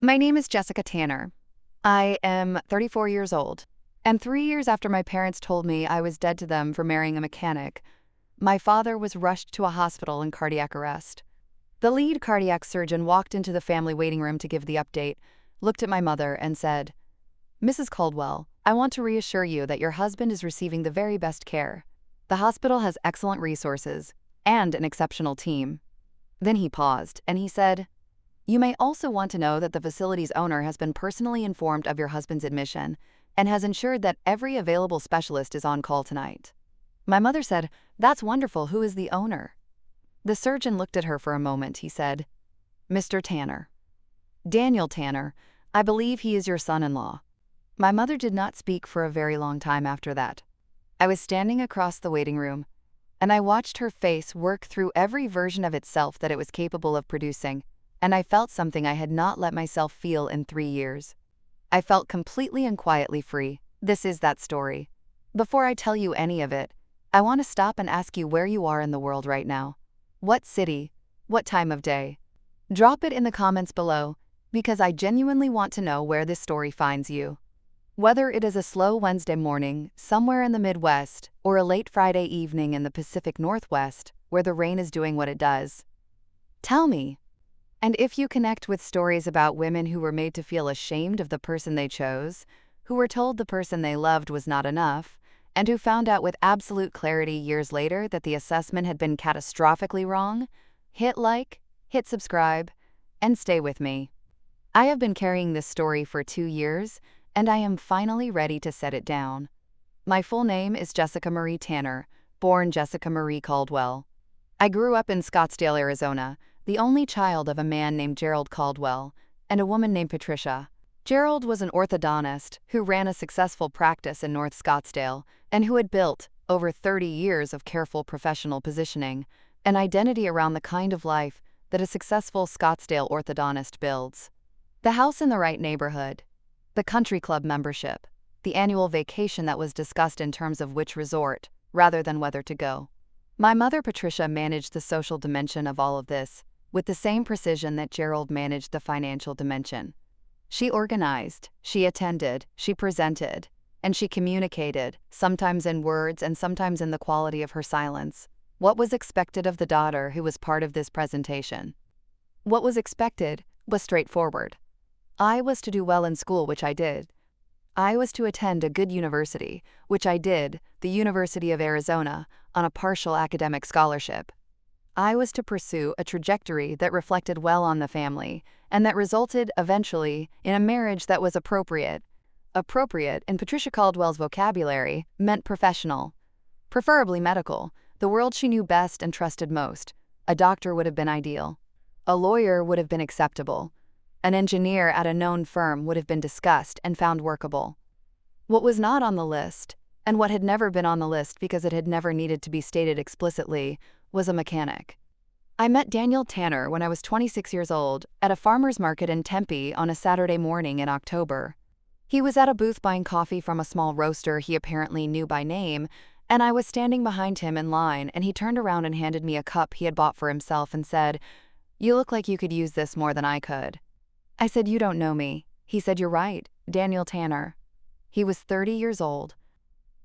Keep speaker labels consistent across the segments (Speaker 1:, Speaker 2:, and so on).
Speaker 1: My name is Jessica Tanner. I am 34 years old, and 3 years after my parents told me I was dead to them for marrying a mechanic, my father was rushed to a hospital in cardiac arrest. The lead cardiac surgeon walked into the family waiting room to give the update, looked at my mother, and said, "Mrs. Caldwell, I want to reassure you that your husband is receiving the very best care. The hospital has excellent resources and an exceptional team." Then he paused, and he said, "You may also want to know that the facility's owner has been personally informed of your husband's admission and has ensured that every available specialist is on call tonight." My mother said, "That's wonderful. Who is the owner?" The surgeon looked at her for a moment. He said, "Mr. Tanner. Daniel Tanner. I believe he is your son-in-law." My mother did not speak for a very long time after that. I was standing across the waiting room, and I watched her face work through every version of itself that it was capable of producing, and I felt something I had not let myself feel in 3 years. I felt completely and quietly free. This is that story. Before I tell you any of it, I want to stop and ask you where you are in the world right now. What city? What time of day? Drop it in the comments below, because I genuinely want to know where this story finds you. Whether it is a slow Wednesday morning somewhere in the Midwest or a late Friday evening in the Pacific Northwest where the rain is doing what it does. Tell me. And if you connect with stories about women who were made to feel ashamed of the person they chose, who were told the person they loved was not enough, and who found out with absolute clarity years later that the assessment had been catastrophically wrong, hit like, hit subscribe, and stay with me. I have been carrying this story for 2 years, and I am finally ready to set it down. My full name is Jessica Marie Tanner, born Jessica Marie Caldwell. I grew up in Scottsdale, Arizona, the only child of a man named Gerald Caldwell and a woman named Patricia. Gerald was an orthodontist who ran a successful practice in North Scottsdale and who had built, over 30 years of careful professional positioning, an identity around the kind of life that a successful Scottsdale orthodontist builds. The house in the right neighborhood, the country club membership, the annual vacation that was discussed in terms of which resort, rather than whether to go. My mother Patricia managed the social dimension of all of this, with the same precision that Gerald managed the financial dimension. She organized, she attended, she presented, and she communicated, sometimes in words and sometimes in the quality of her silence, what was expected of the daughter who was part of this presentation. What was expected was straightforward. I was to do well in school, which I did. I was to attend a good university, which I did, the University of Arizona, on a partial academic scholarship. I was to pursue a trajectory that reflected well on the family, and that resulted, eventually, in a marriage that was appropriate. Appropriate, in Patricia Caldwell's vocabulary, meant professional. Preferably medical, the world she knew best and trusted most. A doctor would have been ideal. A lawyer would have been acceptable. An engineer at a known firm would have been discussed and found workable. What was not on the list, and what had never been on the list because it had never needed to be stated explicitly, was a mechanic. I met Daniel Tanner when I was 26 years old at a farmer's market in Tempe on a Saturday morning in October. He was at a booth buying coffee from a small roaster he apparently knew by name, and I was standing behind him in line, and he turned around and handed me a cup he had bought for himself and said, "You look like you could use this more than I could." I said, "You don't know me." He said, "You're right, Daniel Tanner." He was 30 years old.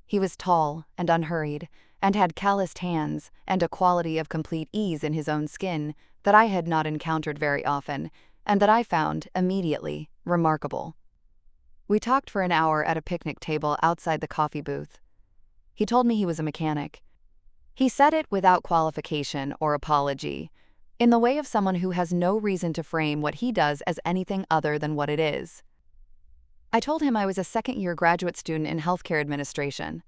Speaker 1: He was tall and unhurried, and had calloused hands and a quality of complete ease in his own skin that I had not encountered very often, and that I found, immediately, remarkable. We talked for an hour at a picnic table outside the coffee booth. He told me he was a mechanic. He said it without qualification or apology, in the way of someone who has no reason to frame what he does as anything other than what it is. I told him I was a second-year graduate student in healthcare administration.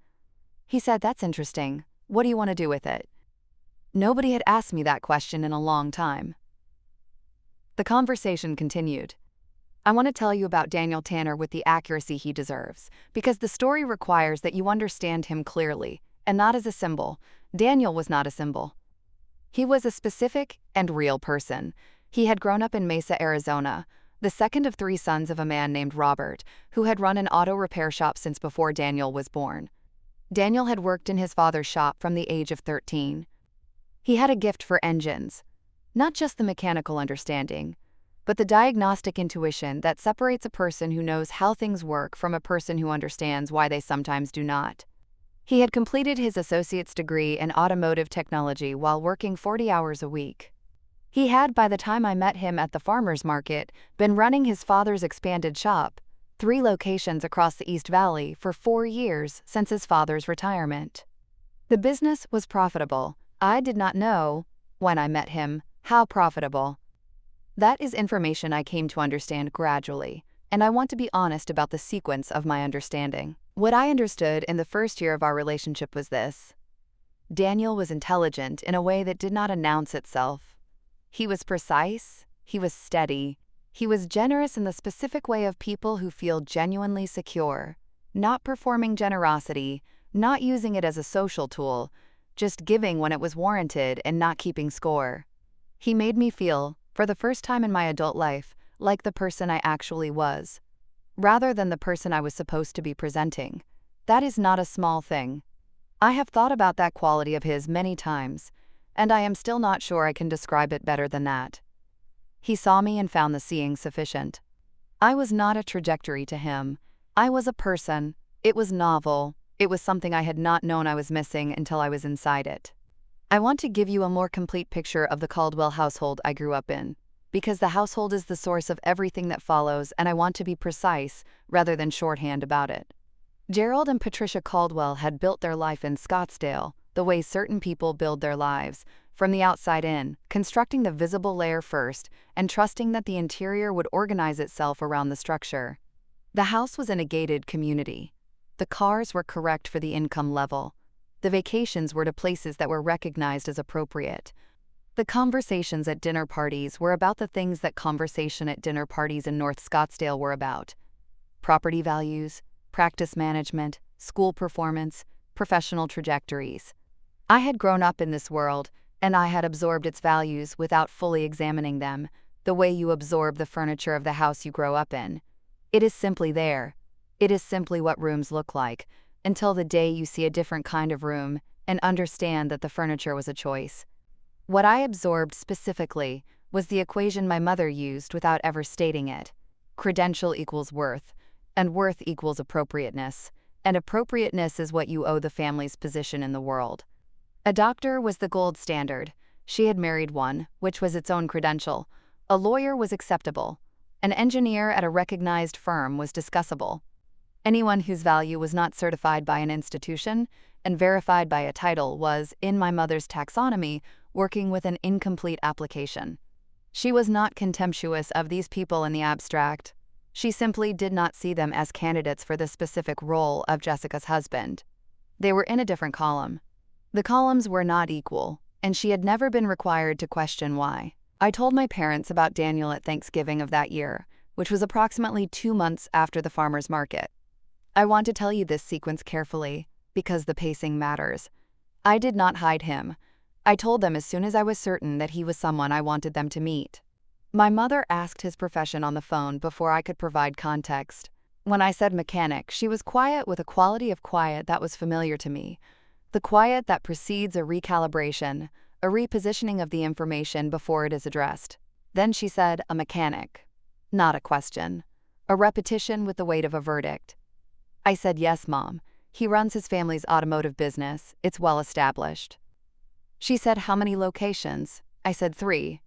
Speaker 1: He said, "That's interesting. What do you want to do with it?" Nobody had asked me that question in a long time. The conversation continued. I want to tell you about Daniel Tanner with the accuracy he deserves, because the story requires that you understand him clearly, and not as a symbol. Daniel was not a symbol. He was a specific and real person. He had grown up in Mesa, Arizona, the second of 3 sons of a man named Robert, who had run an auto repair shop since before Daniel was born. Daniel had worked in his father's shop from the age of 13. He had a gift for engines, not just the mechanical understanding, but the diagnostic intuition that separates a person who knows how things work from a person who understands why they sometimes do not. He had completed his associate's degree in automotive technology while working 40 hours a week. He had, by the time I met him at the farmer's market, been running his father's expanded shop, 3 locations across the East Valley, for 4 years since his father's retirement. The business was profitable. I did not know, when I met him, how profitable. That is information I came to understand gradually, and I want to be honest about the sequence of my understanding. What I understood in the first year of our relationship was this: Daniel was intelligent in a way that did not announce itself. He was precise, he was steady, he was generous in the specific way of people who feel genuinely secure, not performing generosity, not using it as a social tool, just giving when it was warranted and not keeping score. He made me feel, for the first time in my adult life, like the person I actually was, rather than the person I was supposed to be presenting. That is not a small thing. I have thought about that quality of his many times, and I am still not sure I can describe it better than that. He saw me and found the seeing sufficient. I was not a trajectory to him. I was a person. It was novel. It was something I had not known I was missing until I was inside it. I want to give you a more complete picture of the Caldwell household I grew up in, because the household is the source of everything that follows, and I want to be precise rather than shorthand about it. Gerald and Patricia Caldwell had built their life in Scottsdale, the way certain people build their lives, from the outside in, constructing the visible layer first and trusting that the interior would organize itself around the structure. The house was in a gated community. The cars were correct for the income level. The vacations were to places that were recognized as appropriate. The conversations at dinner parties were about the things that conversation at dinner parties in North Scottsdale were about: property values, practice management, school performance, professional trajectories. I had grown up in this world, and I had absorbed its values without fully examining them, the way you absorb the furniture of the house you grow up in. It is simply there. It is simply what rooms look like, until the day you see a different kind of room and understand that the furniture was a choice. What I absorbed specifically was the equation my mother used without ever stating it. Credential equals worth, and worth equals appropriateness, and appropriateness is what you owe the family's position in the world. A doctor was the gold standard. She had married one, which was its own credential. A lawyer was acceptable. An engineer at a recognized firm was discussable. Anyone whose value was not certified by an institution and verified by a title was, in my mother's taxonomy, working with an incomplete application. She was not contemptuous of these people in the abstract. She simply did not see them as candidates for the specific role of Jessica's husband. They were in a different column. The columns were not equal, and she had never been required to question why. I told my parents about Daniel at Thanksgiving of that year, which was approximately 2 months after the farmer's market. I want to tell you this sequence carefully, because the pacing matters. I did not hide him. I told them as soon as I was certain that he was someone I wanted them to meet. My mother asked his profession on the phone before I could provide context. When I said mechanic, she was quiet with a quality of quiet that was familiar to me. The quiet that precedes a recalibration, a repositioning of the information before it is addressed. Then she said, a mechanic. Not a question. A repetition with the weight of a verdict. I said, yes, Mom. He runs his family's automotive business. It's well established. She said, how many locations? I said, 3.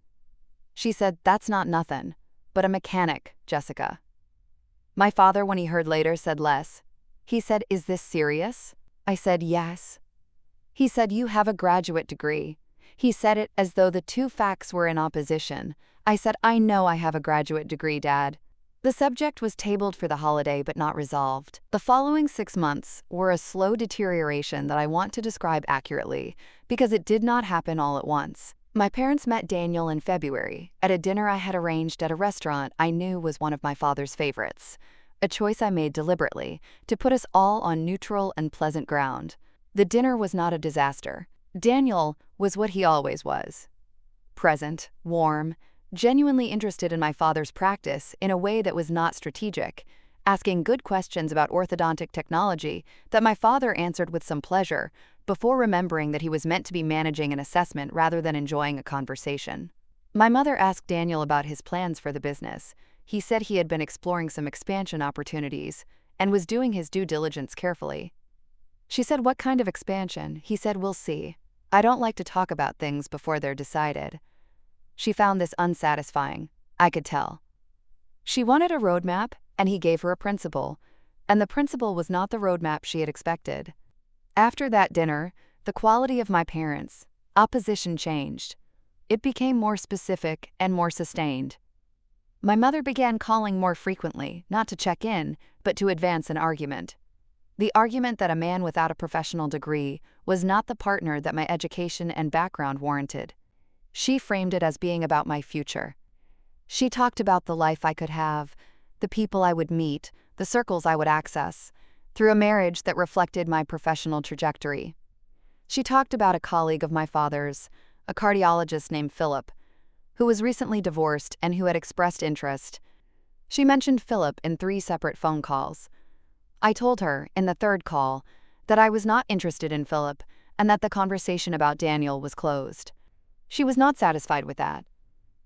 Speaker 1: She said, that's not nothing, but a mechanic, Jessica. My father, when he heard later, said less. He said, is this serious? I said, yes. He said, you have a graduate degree. He said it as though the two facts were in opposition. I said, I know I have a graduate degree, Dad. The subject was tabled for the holiday but not resolved. The following 6 months were a slow deterioration that I want to describe accurately, because it did not happen all at once. My parents met Daniel in February at a dinner I had arranged at a restaurant I knew was one of my father's favorites, a choice I made deliberately to put us all on neutral and pleasant ground. The dinner was not a disaster. Daniel was what he always was: present, warm, genuinely interested in my father's practice in a way that was not strategic, asking good questions about orthodontic technology that my father answered with some pleasure, before remembering that he was meant to be managing an assessment rather than enjoying a conversation. My mother asked Daniel about his plans for the business. He said he had been exploring some expansion opportunities and was doing his due diligence carefully. She said, "What kind of expansion?" He said, "We'll see. I don't like to talk about things before they're decided." She found this unsatisfying. I could tell. She wanted a roadmap, and he gave her a principle, and the principle was not the roadmap she had expected. After that dinner, the quality of my parents' opposition changed. It became more specific and more sustained. My mother began calling more frequently, not to check in, but to advance an argument. The argument that a man without a professional degree was not the partner that my education and background warranted. She framed it as being about my future. She talked about the life I could have, the people I would meet, the circles I would access, through a marriage that reflected my professional trajectory. She talked about a colleague of my father's, a cardiologist named Philip, who was recently divorced and who had expressed interest. She mentioned Philip in 3 separate phone calls. I told her, in the 3rd call, that I was not interested in Philip and that the conversation about Daniel was closed. She was not satisfied with that.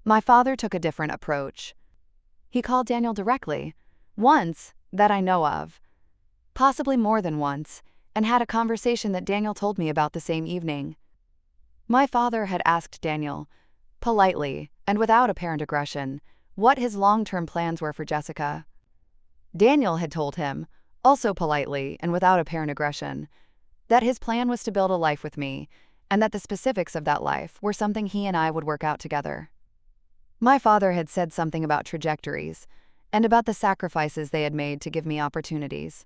Speaker 1: My father took a different approach. He called Daniel directly, once, that I know of, possibly more than once, and had a conversation that Daniel told me about the same evening. My father had asked Daniel, politely and without apparent aggression, what his long-term plans were for Jessica. Daniel had told him, also politely and without apparent aggression, that his plan was to build a life with me, and that the specifics of that life were something he and I would work out together. My father had said something about trajectories, and about the sacrifices they had made to give me opportunities.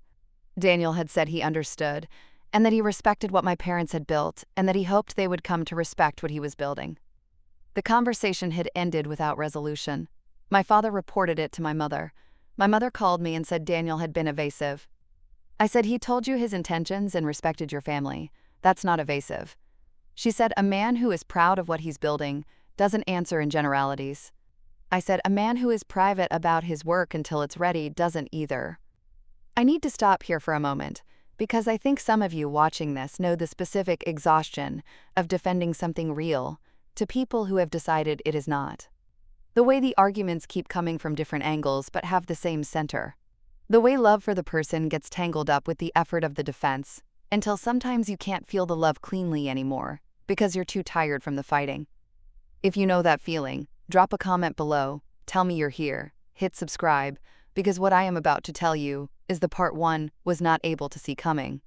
Speaker 1: Daniel had said he understood, and that he respected what my parents had built, and that he hoped they would come to respect what he was building. The conversation had ended without resolution. My father reported it to my mother. My mother called me and said Daniel had been evasive. I said, "He told you his intentions and respected your family. That's not evasive." She said, "A man who is proud of what he's building doesn't answer in generalities." I said, "A man who is private about his work until it's ready doesn't either." I need to stop here for a moment, because I think some of you watching this know the specific exhaustion of defending something real to people who have decided it is not. The way the arguments keep coming from different angles but have the same center. The way love for the person gets tangled up with the effort of the defense, until sometimes you can't feel the love cleanly anymore, because you're too tired from the fighting. If you know that feeling, drop a comment below, tell me you're here, hit subscribe, because what I am about to tell you is the part 1 was not able to see coming.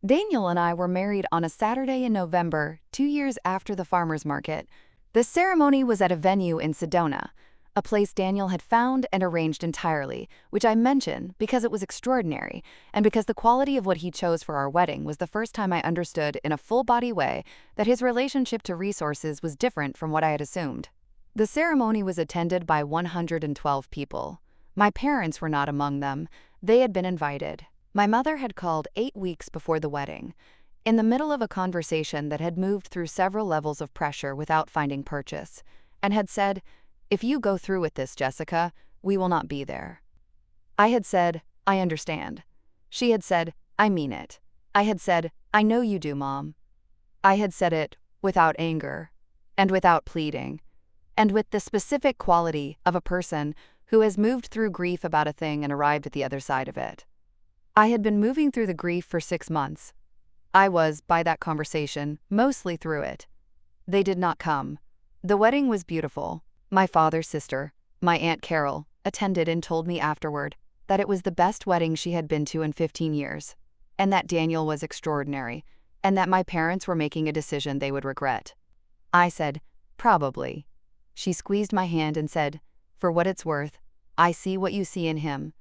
Speaker 1: Daniel and I were married on a Saturday in November, 2 years after the farmer's market. The ceremony was at a venue in Sedona, a place Daniel had found and arranged entirely, which I mention because it was extraordinary, and because the quality of what he chose for our wedding was the first time I understood in a full-body way that his relationship to resources was different from what I had assumed. The ceremony was attended by 112 people. My parents were not among them. They had been invited. My mother had called 8 weeks before the wedding, in the middle of a conversation that had moved through several levels of pressure without finding purchase, and had said, "If you go through with this, Jessica, we will not be there." I had said, "I understand." She had said, "I mean it." I had said, "I know you do, Mom." I had said it without anger, and without pleading, and with the specific quality of a person who has moved through grief about a thing and arrived at the other side of it. I had been moving through the grief for 6 months. I was, by that conversation, mostly through it. They did not come. The wedding was beautiful. My father's sister, my Aunt Carol, attended and told me afterward that it was the best wedding she had been to in 15 years, and that Daniel was extraordinary, and that my parents were making a decision they would regret. I said, "Probably." She squeezed my hand and said, "For what it's worth, I see what you see in him."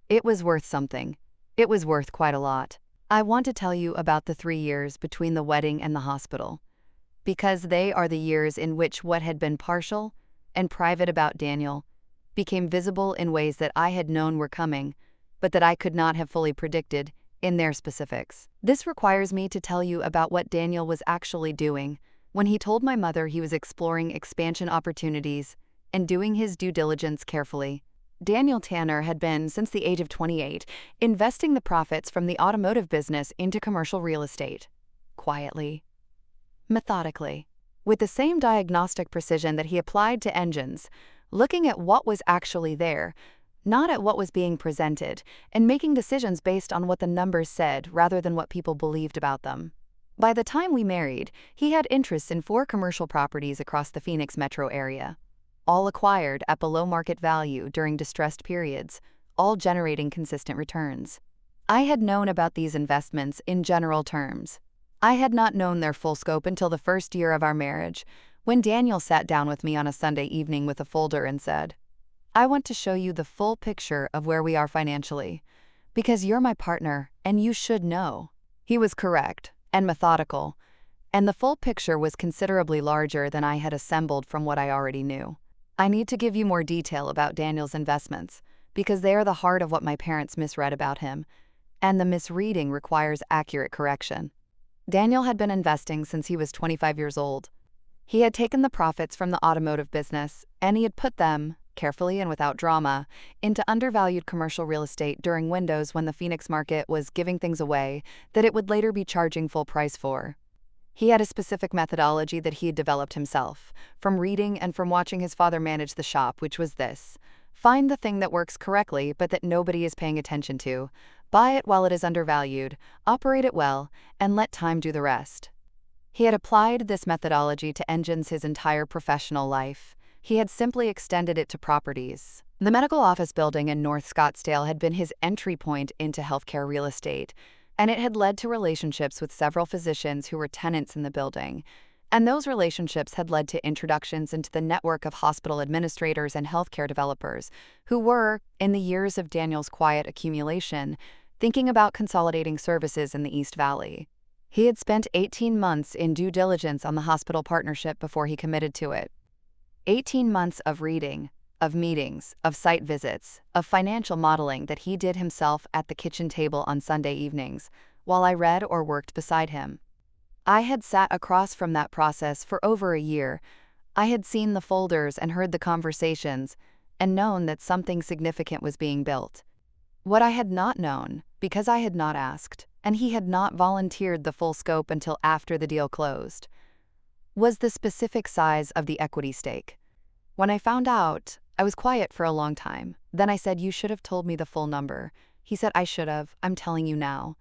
Speaker 1: It was worth something. It was worth quite a lot. I want to tell you about the 3 years between the wedding and the hospital, because they are the years in which what had been partial and private about Daniel became visible in ways that I had known were coming, but that I could not have fully predicted in their specifics. This requires me to tell you about what Daniel was actually doing when he told my mother he was exploring expansion opportunities and doing his due diligence carefully. Daniel Tanner had been, since the age of 28, investing the profits from the automotive business into commercial real estate. Quietly. Methodically. with the same diagnostic precision that he applied to engines, looking at what was actually there, not at what was being presented, and making decisions based on what the numbers said rather than what people believed about them. By the time we married, he had interests in 4 commercial properties across the Phoenix metro area, all acquired at below market value during distressed periods, all generating consistent returns. I had known about these investments in general terms. I had not known their full scope until the first year of our marriage, when Daniel sat down with me on a Sunday evening with a folder and said, "I want to show you the full picture of where we are financially, because you're my partner and you should know." He was correct and methodical, and the full picture was considerably larger than I had assembled from what I already knew. I need to give you more detail about Daniel's investments, because they are the heart of what my parents misread about him, and the misreading requires accurate correction. Daniel had been investing since he was 25 years old. He had taken the profits from the automotive business, and he had put them, carefully and without drama, into undervalued commercial real estate during windows when the Phoenix market was giving things away that it would later be charging full price for. He had a specific methodology that he had developed himself, from reading and from watching his father manage the shop, which was this: find the thing that works correctly but that nobody is paying attention to, buy it while it is undervalued, operate it well, and let time do the rest. He had applied this methodology to engines his entire professional life. He had simply extended it to properties. The medical office building in North Scottsdale had been his entry point into healthcare real estate, and it had led to relationships with several physicians who were tenants in the building. And those relationships had led to introductions into the network of hospital administrators and healthcare developers who were, in the years of Daniel's quiet accumulation, thinking about consolidating services in the East Valley. He had spent 18 months in due diligence on the hospital partnership before he committed to it. 18 months of reading, of meetings, of site visits, of financial modeling that he did himself at the kitchen table on Sunday evenings, while I read or worked beside him. I had sat across from that process for over a year. I had seen the folders and heard the conversations, and known that something significant was being built. What I had not known, because I had not asked, and he had not volunteered the full scope until after the deal closed, was the specific size of the equity stake. When I found out, I was quiet for a long time. Then I said, "You should have told me the full number." He said, "I should have. I'm telling you now."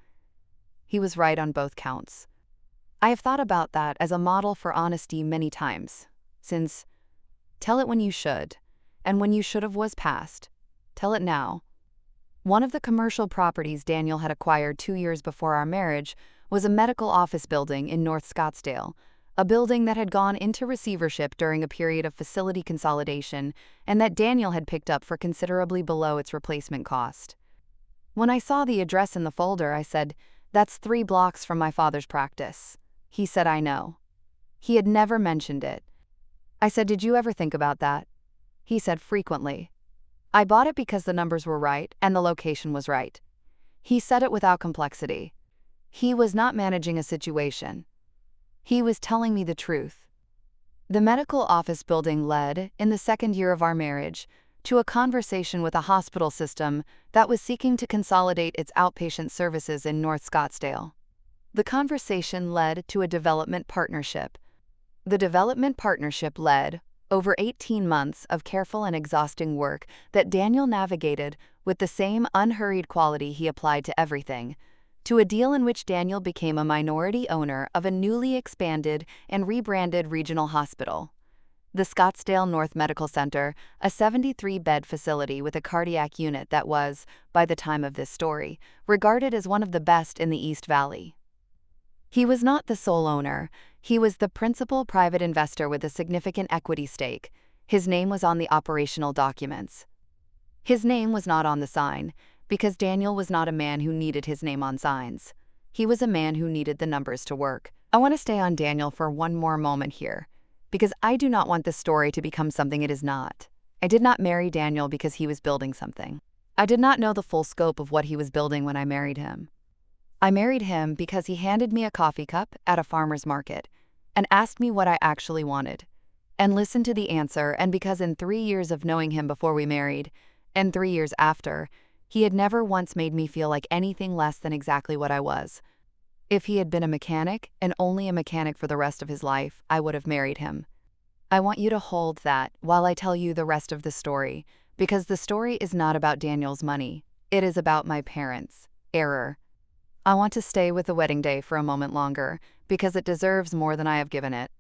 Speaker 1: He was right on both counts. I have thought about that as a model for honesty many times, since tell it when you should, and when you should have was past. Tell it now. One of the commercial properties Daniel had acquired 2 years before our marriage was a medical office building in North Scottsdale, a building that had gone into receivership during a period of facility consolidation and that Daniel had picked up for considerably below its replacement cost. When I saw the address in the folder, I said, "That's 3 blocks from my father's practice." He said, "I know." He had never mentioned it. I said, "Did you ever think about that?" He said, "Frequently." I bought it because the numbers were right and the location was right. He said it without complexity. He was not managing a situation. He was telling me the truth. The medical office building led, in the second year of our marriage, to a conversation with a hospital system that was seeking to consolidate its outpatient services in North Scottsdale. The conversation led to a development partnership. The development partnership led, over 18 months of careful and exhausting work that Daniel navigated with the same unhurried quality he applied to everything, to a deal in which Daniel became a minority owner of a newly expanded and rebranded regional hospital, the Scottsdale North Medical Center, a 73-bed facility with a cardiac unit that was, by the time of this story, regarded as one of the best in the East Valley. He was not the sole owner. He was the principal private investor with a significant equity stake. His name was on the operational documents. His name was not on the sign, because Daniel was not a man who needed his name on signs. He was a man who needed the numbers to work. I want to stay on Daniel for one more moment here, because I do not want this story to become something it is not. I did not marry Daniel because he was building something. I did not know the full scope of what he was building when I married him. I married him because he handed me a coffee cup at a farmer's market and asked me what I actually wanted, and listened to the answer, and because in 3 years of knowing him before we married, and 3 years after, he had never once made me feel like anything less than exactly what I was. If he had been a mechanic, and only a mechanic for the rest of his life, I would have married him. I want you to hold that while I tell you the rest of the story, because the story is not about Daniel's money. It is about my parents' error. I want to stay with the wedding day for a moment longer, because it deserves more than I have given it.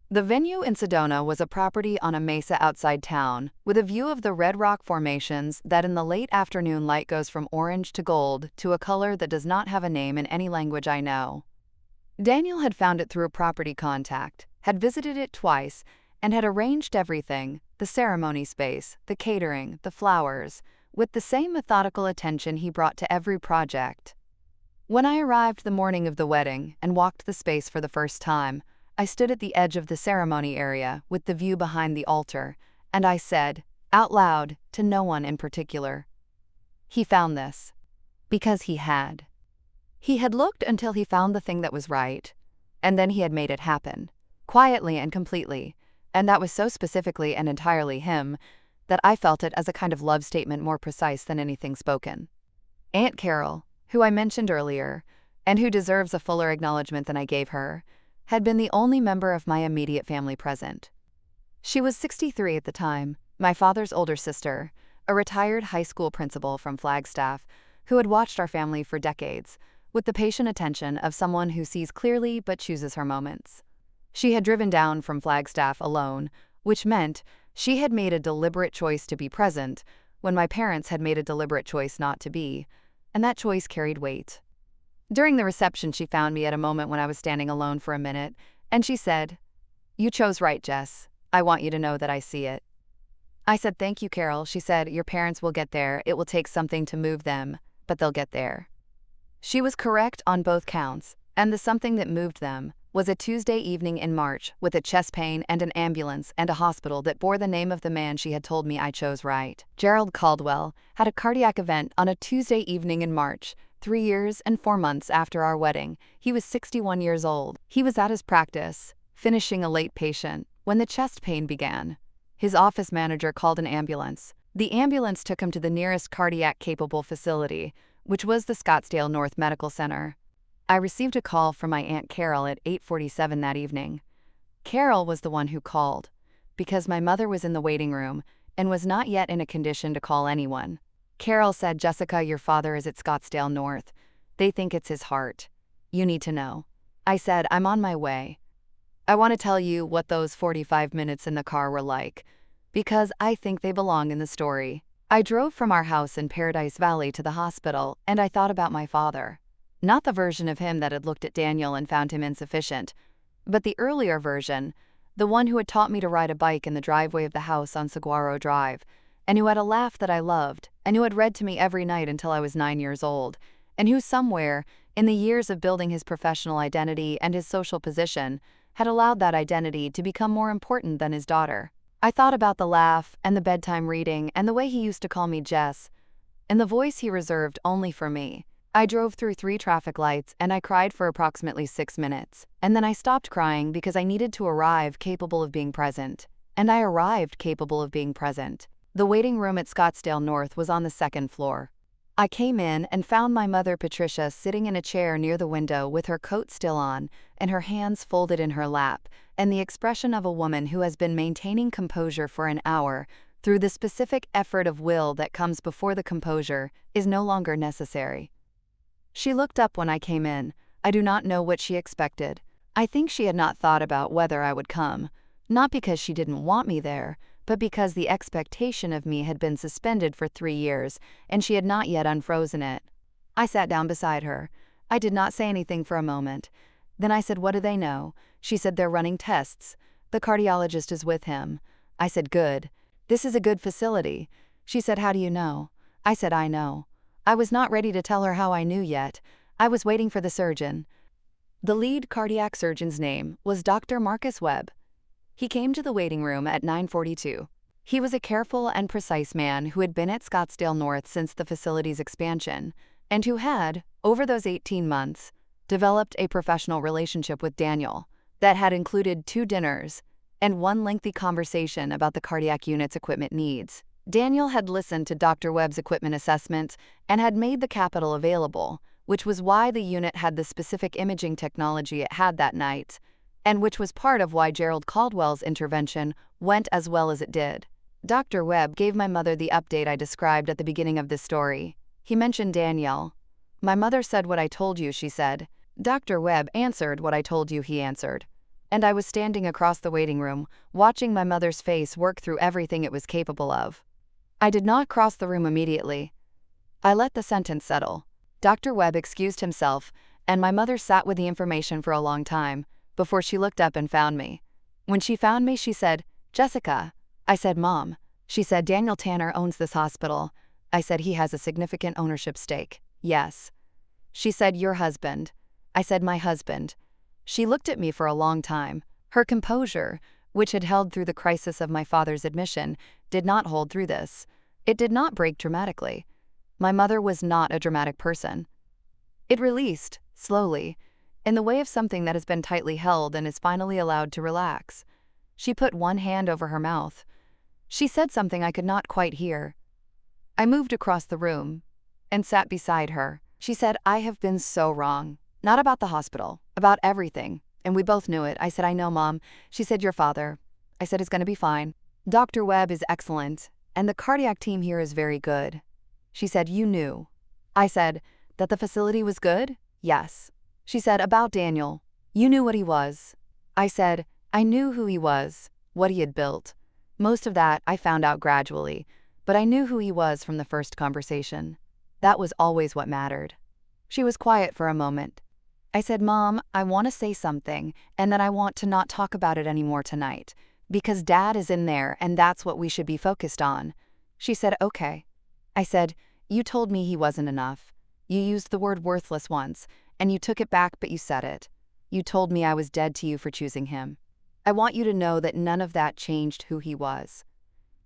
Speaker 1: The venue in Sedona was a property on a mesa outside town, with a view of the red rock formations that in the late afternoon light goes from orange to gold to a color that does not have a name in any language I know. Daniel had found it through a property contact, had visited it twice, and had arranged everything, the ceremony space, the catering, the flowers, with the same methodical attention he brought to every project. When I arrived the morning of the wedding and walked the space for the first time, I stood at the edge of the ceremony area with the view behind the altar, and I said, out loud, to no one in particular, "He found this." Because he had. He had looked until he found the thing that was right, and then he had made it happen, quietly and completely, and that was so specifically and entirely him that I felt it as a kind of love statement more precise than anything spoken. Aunt Carol, who I mentioned earlier, and who deserves a fuller acknowledgement than I gave her, had been the only member of my immediate family present. She was 63 at the time, my father's older sister, a retired high school principal from Flagstaff, who had watched our family for decades, with the patient attention of someone who sees clearly but chooses her moments. She had driven down from Flagstaff alone, which meant she had made a deliberate choice to be present when my parents had made a deliberate choice not to be, and that choice carried weight. During the reception, she found me at a moment when I was standing alone for a minute, and she said, "You chose right, Jess. I want you to know that I see it." I said, "Thank you, Carol." She said, "Your parents will get there. It will take something to move them, but they'll get there." She was correct on both counts, and the something that moved them was a Tuesday evening in March with a chest pain and an ambulance and a hospital that bore the name of the man she had told me I chose right. Gerald Caldwell had a cardiac event on a Tuesday evening in March, 3 years and 4 months after our wedding. He was 61 years old. He was at his practice, finishing a late patient, when the chest pain began. His office manager called an ambulance. The ambulance took him to the nearest cardiac-capable facility, which was the Scottsdale North Medical Center. I received a call from my Aunt Carol at 8:47 that evening. Carol was the one who called, because my mother was in the waiting room and was not yet in a condition to call anyone. Carol said, "Jessica, your father is at Scottsdale North. They think it's his heart. You need to know." I said, "I'm on my way. I want to tell you what those 45 minutes in the car were like, because I think they belong in the story." I drove from our house in Paradise Valley to the hospital, and I thought about my father. Not the version of him that had looked at Daniel and found him insufficient, but the earlier version, the one who had taught me to ride a bike in the driveway of the house on Saguaro Drive, and who had a laugh that I loved, and who had read to me every night until I was 9 years old, and who somewhere, in the years of building his professional identity and his social position, had allowed that identity to become more important than his daughter. I thought about the laugh and the bedtime reading and the way he used to call me Jess, and the voice he reserved only for me. I drove through 3 traffic lights and I cried for approximately 6 minutes, and then I stopped crying because I needed to arrive capable of being present. And I arrived capable of being present. The waiting room at Scottsdale North was on the 2nd floor. I came in and found my mother Patricia sitting in a chair near the window with her coat still on and her hands folded in her lap, and the expression of a woman who has been maintaining composure for an hour through the specific effort of will that comes before the composure is no longer necessary. She looked up when I came in. I do not know what she expected. I think she had not thought about whether I would come, not because she didn't want me there, but because the expectation of me had been suspended for 3 years, and she had not yet unfrozen it. I sat down beside her. I did not say anything for a moment. Then I said, "What do they know?" She said, "They're running tests. The cardiologist is with him." I said, "Good. This is a good facility." She said, "How do you know?" I said, "I know." I was not ready to tell her how I knew yet. I was waiting for the surgeon. The lead cardiac surgeon's name was Dr. Marcus Webb. He came to the waiting room at 9:42. He was a careful and precise man who had been at Scottsdale North since the facility's expansion, and who had, over those 18 months, developed a professional relationship with Daniel that had included 2 dinners and 1 lengthy conversation about the cardiac unit's equipment needs. Daniel had listened to Dr. Webb's equipment assessment and had made the capital available, which was why the unit had the specific imaging technology it had that night, and which was part of why Gerald Caldwell's intervention went as well as it did. Dr. Webb gave my mother the update I described at the beginning of this story. He mentioned Danielle. My mother said what I told you, she said. Dr. Webb answered what I told you, he answered. And I was standing across the waiting room, watching my mother's face work through everything it was capable of. I did not cross the room immediately. I let the sentence settle. Dr. Webb excused himself, and my mother sat with the information for a long time, before she looked up and found me. When she found me, she said, "Jessica." I said, "Mom." She said, "Daniel Tanner owns this hospital." I said, "He has a significant ownership stake." "Yes." She said, "Your husband." I said, "My husband." She looked at me for a long time. Her composure, which had held through the crisis of my father's admission, did not hold through this. It did not break dramatically. My mother was not a dramatic person. It released, slowly, in the way of something that has been tightly held and is finally allowed to relax. She put one hand over her mouth. She said something I could not quite hear. I moved across the room and sat beside her. She said, "I have been so wrong. Not about the hospital, about everything. And we both knew it." I said, "I know, Mom." She said, "Your father." I said, "It's going to be fine. Dr. Webb is excellent, and the cardiac team here is very good." She said, "You knew." I said, "That the facility was good?" "Yes." She said, "About Daniel. You knew what he was." I said, "I knew who he was, what he had built. Most of that I found out gradually, but I knew who he was from the first conversation. That was always what mattered." She was quiet for a moment. I said, "Mom, I want to say something, and then I want to not talk about it anymore tonight, because Dad is in there and that's what we should be focused on." She said, "Okay." I said, "You told me he wasn't enough. You used the word worthless once, and you took it back, but you said it. You told me I was dead to you for choosing him. I want you to know that none of that changed who he was,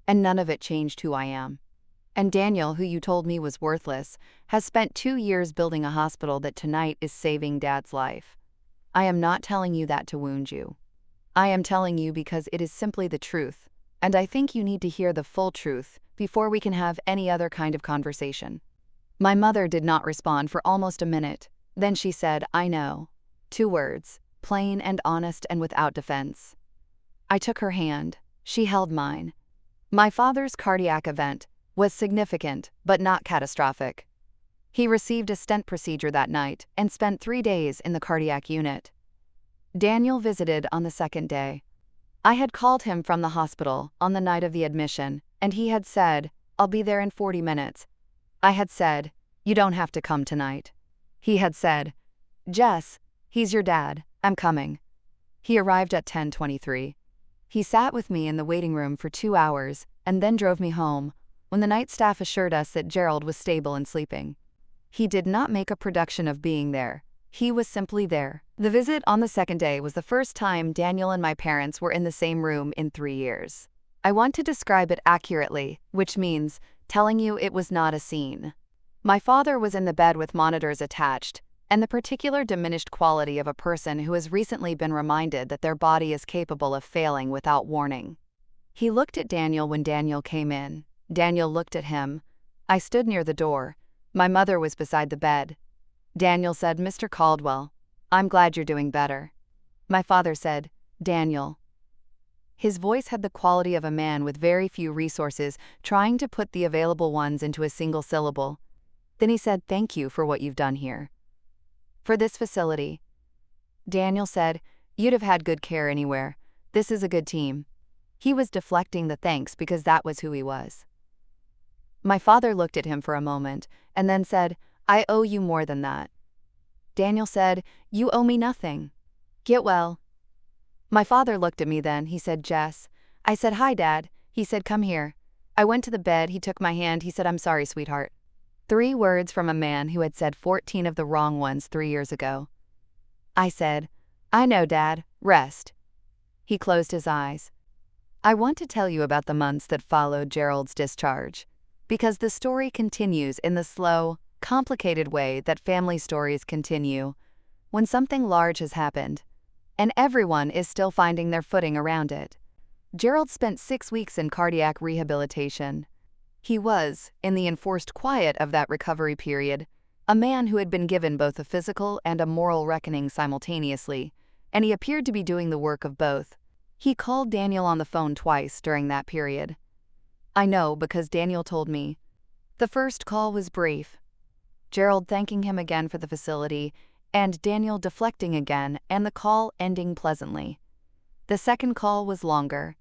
Speaker 1: and none of it changed who I am. And Daniel, who you told me was worthless, has spent 2 years building a hospital that tonight is saving Dad's life. I am not telling you that to wound you. I am telling you because it is simply the truth, and I think you need to hear the full truth before we can have any other kind of conversation." My mother did not respond for almost a minute. Then she said, "I know." 2 words, plain and honest and without defense. I took her hand. She held mine. My father's cardiac event was significant, but not catastrophic. He received a stent procedure that night and spent 3 days in the cardiac unit. Daniel visited on the second day. I had called him from the hospital on the night of the admission, and he had said, "I'll be there in 40 minutes. I had said, "You don't have to come tonight." He had said, "Jess, he's your dad, I'm coming." He arrived at 10:23. He sat with me in the waiting room for 2 hours and then drove me home, when the night staff assured us that Gerald was stable and sleeping. He did not make a production of being there. He was simply there. The visit on the second day was the first time Daniel and my parents were in the same room in 3 years. I want to describe it accurately, which means telling you it was not a scene. My father was in the bed with monitors attached, and the particular diminished quality of a person who has recently been reminded that their body is capable of failing without warning. He looked at Daniel when Daniel came in. Daniel looked at him. I stood near the door. My mother was beside the bed. Daniel said, "Mr. Caldwell, I'm glad you're doing better." My father said, "Daniel." His voice had the quality of a man with very few resources trying to put the available ones into a single syllable. Then he said, "Thank you for what you've done here. For this facility." Daniel said, "You'd have had good care anywhere. This is a good team." He was deflecting the thanks because that was who he was. My father looked at him for a moment and then said, "I owe you more than that." Daniel said, "You owe me nothing. Get well." My father looked at me then. He said, "Jess." I said, "Hi, Dad." He said, "Come here." I went to the bed. He took my hand. He said, "I'm sorry, sweetheart." 3 words from a man who had said 14 of the wrong ones 3 years ago. I said, "I know, Dad. Rest." He closed his eyes. I want to tell you about the months that followed Gerald's discharge, because the story continues in the slow, complicated way that family stories continue when something large has happened, and everyone is still finding their footing around it. Gerald spent 6 weeks in cardiac rehabilitation. He was, in the enforced quiet of that recovery period, a man who had been given both a physical and a moral reckoning simultaneously, and he appeared to be doing the work of both. He called Daniel on the phone twice during that period. I know because Daniel told me. The first call was brief, Gerald thanking him again for the facility, and Daniel deflecting again, and the call ending pleasantly. The second call was longer.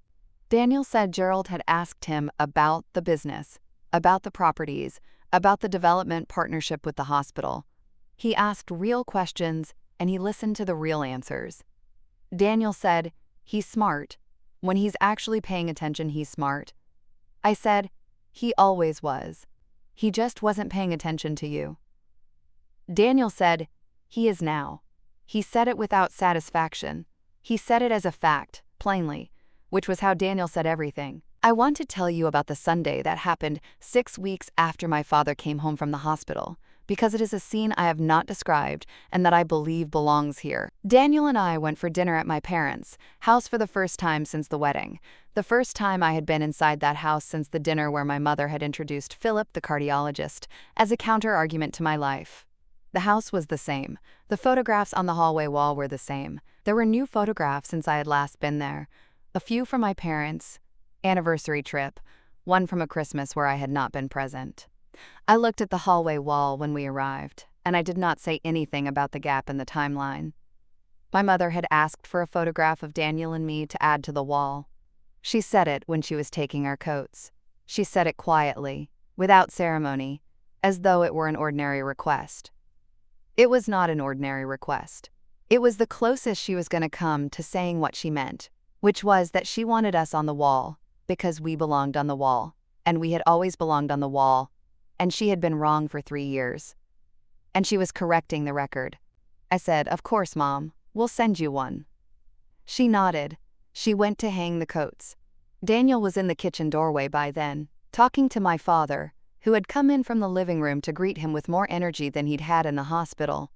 Speaker 1: Daniel said Gerald had asked him about the business, about the properties, about the development partnership with the hospital. He asked real questions, and he listened to the real answers. Daniel said, "He's smart. When he's actually paying attention, he's smart." I said, "He always was. He just wasn't paying attention to you." Daniel said, "He is now." He said it without satisfaction. He said it as a fact, plainly, which was how Daniel said everything. I want to tell you about the Sunday that happened 6 weeks after my father came home from the hospital, because it is a scene I have not described and that I believe belongs here. Daniel and I went for dinner at my parents' house for the first time since the wedding, the first time I had been inside that house since the dinner where my mother had introduced Philip, the cardiologist, as a counter-argument to my life. The house was the same. The photographs on the hallway wall were the same. There were new photographs since I had last been there. A few from my parents' anniversary trip, one from a Christmas where I had not been present. I looked at the hallway wall when we arrived, and I did not say anything about the gap in the timeline. My mother had asked for a photograph of Daniel and me to add to the wall. She said it when she was taking our coats. She said it quietly, without ceremony, as though it were an ordinary request. It was not an ordinary request. It was the closest she was going to come to saying what she meant, which was that she wanted us on the wall because we belonged on the wall, and we had always belonged on the wall, and she had been wrong for 3 years. And she was correcting the record. I said, "Of course, Mom, we'll send you one." She nodded. She went to hang the coats. Daniel was in the kitchen doorway by then, talking to my father, who had come in from the living room to greet him with more energy than he'd had in the hospital.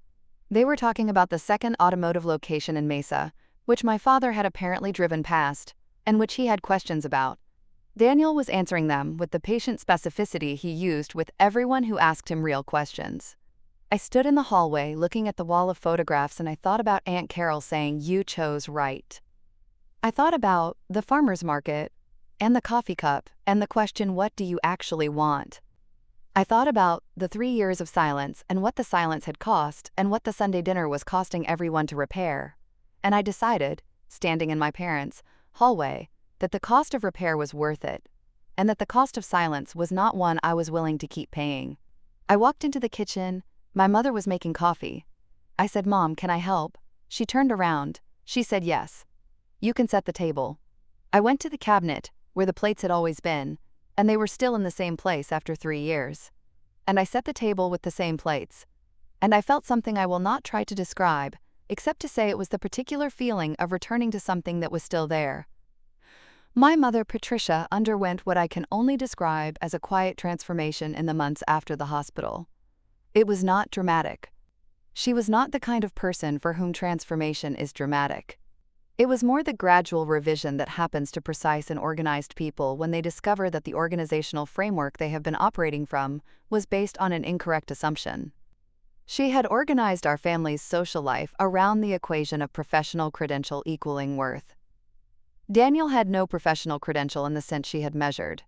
Speaker 1: They were talking about the second automotive location in Mesa, which my father had apparently driven past, and which he had questions about. Daniel was answering them with the patient specificity he used with everyone who asked him real questions. I stood in the hallway looking at the wall of photographs, and I thought about Aunt Carol saying, "You chose right." I thought about the farmer's market, and the coffee cup, and the question, "What do you actually want?" I thought about the 3 years of silence and what the silence had cost and what the Sunday dinner was costing everyone to repair. And I decided, standing in my parents' hallway, that the cost of repair was worth it, and that the cost of silence was not one I was willing to keep paying. I walked into the kitchen. My mother was making coffee. I said, "Mom, can I help?" She turned around. She said, "Yes. You can set the table." I went to the cabinet, where the plates had always been, and they were still in the same place after 3 years. And I set the table with the same plates. And I felt something I will not try to describe, except to say it was the particular feeling of returning to something that was still there. My mother, Patricia, underwent what I can only describe as a quiet transformation in the months after the hospital. It was not dramatic. She was not the kind of person for whom transformation is dramatic. It was more the gradual revision that happens to precise and organized people when they discover that the organizational framework they have been operating from was based on an incorrect assumption. She had organized our family's social life around the equation of professional credential equaling worth. Daniel had no professional credential in the sense she had measured.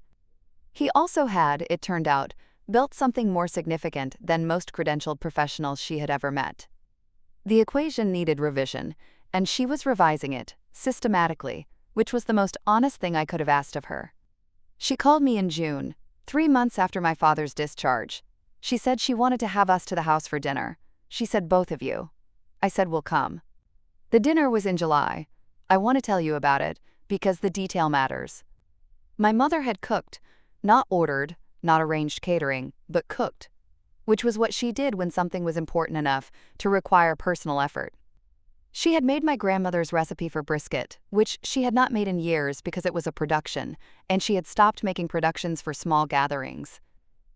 Speaker 1: He also had, it turned out, built something more significant than most credentialed professionals she had ever met. The equation needed revision, and she was revising it, systematically, which was the most honest thing I could have asked of her. She called me in June, 3 months after my father's discharge. She said she wanted to have us to the house for dinner. She said, "Both of you." I said, "We'll come." The dinner was in July. I want to tell you about it, because the detail matters. My mother had cooked, not ordered, not arranged catering, but cooked, which was what she did when something was important enough to require personal effort. She had made my grandmother's recipe for brisket, which she had not made in years because it was a production, and she had stopped making productions for small gatherings.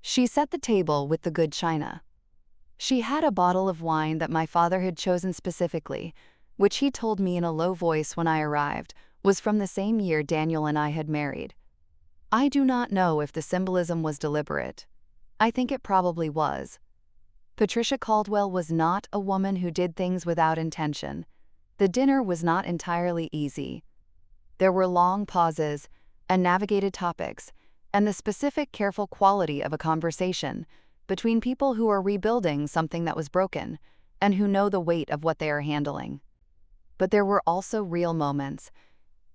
Speaker 1: She set the table with the good china. She had a bottle of wine that my father had chosen specifically, which he told me in a low voice when I arrived, was from the same year Daniel and I had married. I do not know if the symbolism was deliberate. I think it probably was. Patricia Caldwell was not a woman who did things without intention. The dinner was not entirely easy. There were long pauses and navigated topics, and the specific, careful quality of a conversation between people who are rebuilding something that was broken and who know the weight of what they are handling. But there were also real moments.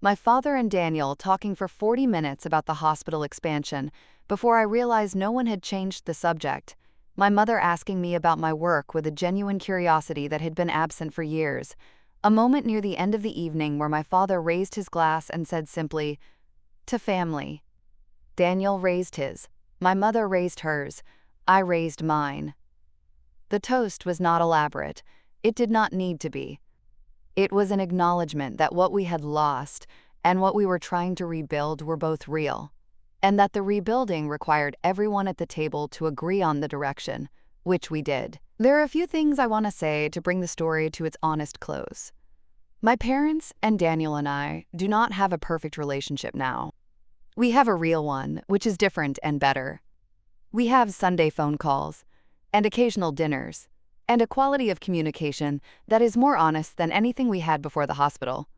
Speaker 1: My father and Daniel talking for 40 minutes about the hospital expansion before I realized no one had changed the subject. My mother asking me about my work with a genuine curiosity that had been absent for years. A moment near the end of the evening where my father raised his glass and said simply, "To family." Daniel raised his. My mother raised hers. I raised mine. The toast was not elaborate. It did not need to be. It was an acknowledgement that what we had lost and what we were trying to rebuild were both real, and that the rebuilding required everyone at the table to agree on the direction, which we did. There are a few things I want to say to bring the story to its honest close. My parents and Daniel and I do not have a perfect relationship now. We have a real one, which is different and better. We have Sunday phone calls and occasional dinners, and a quality of communication that is more honest than anything we had before the hospital,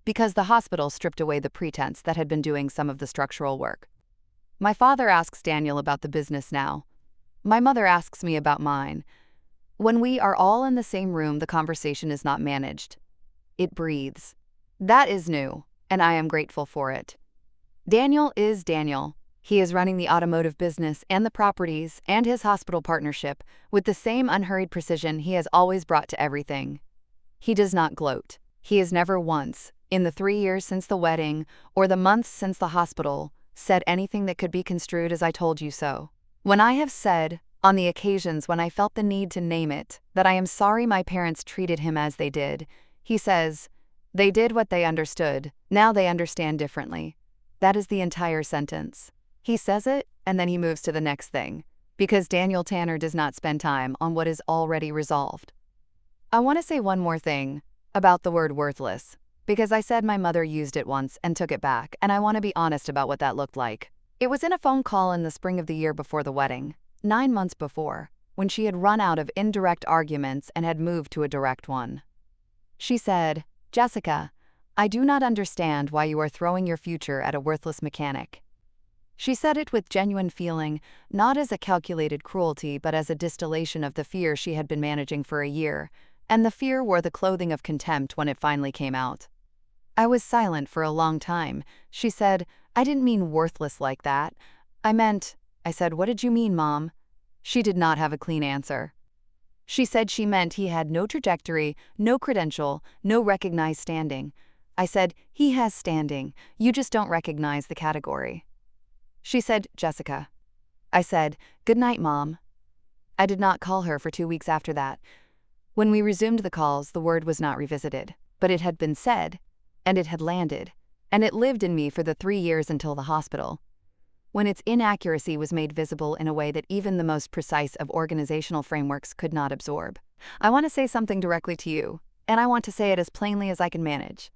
Speaker 1: because the hospital stripped away the pretense that had been doing some of the structural work. My father asks Daniel about the business now. My mother asks me about mine. When we are all in the same room, the conversation is not managed. It breathes. That is new, and I am grateful for it. Daniel is Daniel. He is running the automotive business and the properties and his hospital partnership with the same unhurried precision he has always brought to everything. He does not gloat. He has never once, in the 3 years since the wedding or the months since the hospital, said anything that could be construed as "I told you so." When I have said, on the occasions when I felt the need to name it, that I am sorry my parents treated him as they did, he says, "They did what they understood. Now they understand differently." That is the entire sentence. He says it, and then he moves to the next thing, because Daniel Tanner does not spend time on what is already resolved. I want to say one more thing about the word worthless, because I said my mother used it once and took it back, and I want to be honest about what that looked like. It was in a phone call in the spring of the year before the wedding, 9 months before, when she had run out of indirect arguments and had moved to a direct one. She said, "Jessica, I do not understand why you are throwing your future at a worthless mechanic." She said it with genuine feeling, not as a calculated cruelty but as a distillation of the fear she had been managing for a year, and the fear wore the clothing of contempt when it finally came out. I was silent for a long time. She said, "I didn't mean worthless like that. I said, "What did you mean, Mom?" She did not have a clean answer. She said she meant he had no trajectory, no credential, no recognized standing. I said, "He has standing, you just don't recognize the category." She said, "Jessica." I said, "Good night, Mom." I did not call her for 2 weeks after that. When we resumed the calls, the word was not revisited, but it had been said, and it had landed, and it lived in me for the 3 years until the hospital, when its inaccuracy was made visible in a way that even the most precise of organizational frameworks could not absorb. I want to say something directly to you, and I want to say it as plainly as I can manage.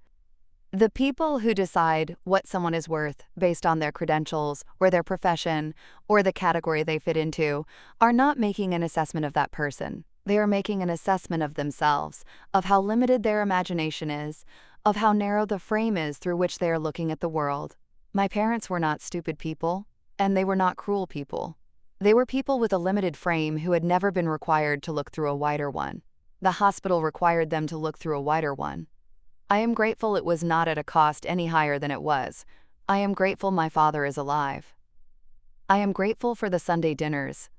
Speaker 1: The people who decide what someone is worth based on their credentials or their profession or the category they fit into are not making an assessment of that person. They are making an assessment of themselves, of how limited their imagination is, of how narrow the frame is through which they are looking at the world. My parents were not stupid people, and they were not cruel people. They were people with a limited frame who had never been required to look through a wider one. The hospital required them to look through a wider one. I am grateful it was not at a cost any higher than it was. I am grateful my father is alive. I am grateful for the Sunday dinners,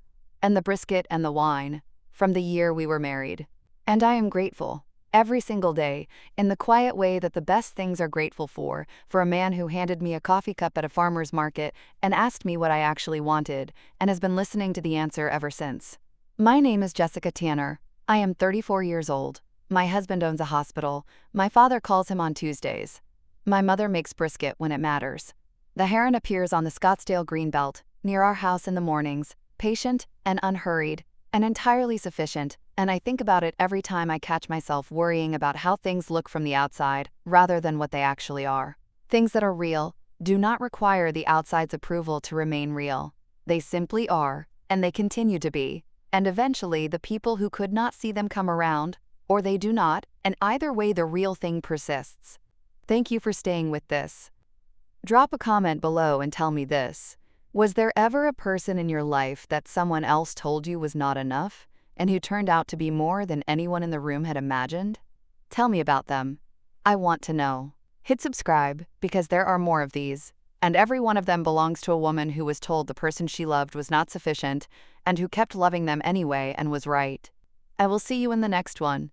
Speaker 1: and the brisket and the wine, from the year we were married. And I am grateful, every single day, in the quiet way that the best things are grateful for a man who handed me a coffee cup at a farmer's market and asked me what I actually wanted, and has been listening to the answer ever since. My name is Jessica Tanner. I am 34 years old. My husband owns a hospital. My father calls him on Tuesdays. My mother makes brisket when it matters. The heron appears on the Scottsdale Greenbelt, near our house in the mornings, patient and unhurried, and entirely sufficient, and I think about it every time I catch myself worrying about how things look from the outside, rather than what they actually are. Things that are real do not require the outside's approval to remain real. They simply are, and they continue to be. and eventually the people who could not see them come around, or they do not, and either way the real thing persists. Thank you for staying with this. Drop a comment below and tell me this. Was there ever a person in your life that someone else told you was not enough, and who turned out to be more than anyone in the room had imagined? Tell me about them. I want to know. Hit subscribe, because there are more of these, and every one of them belongs to a woman who was told the person she loved was not sufficient, and who kept loving them anyway and was right. I will see you in the next one.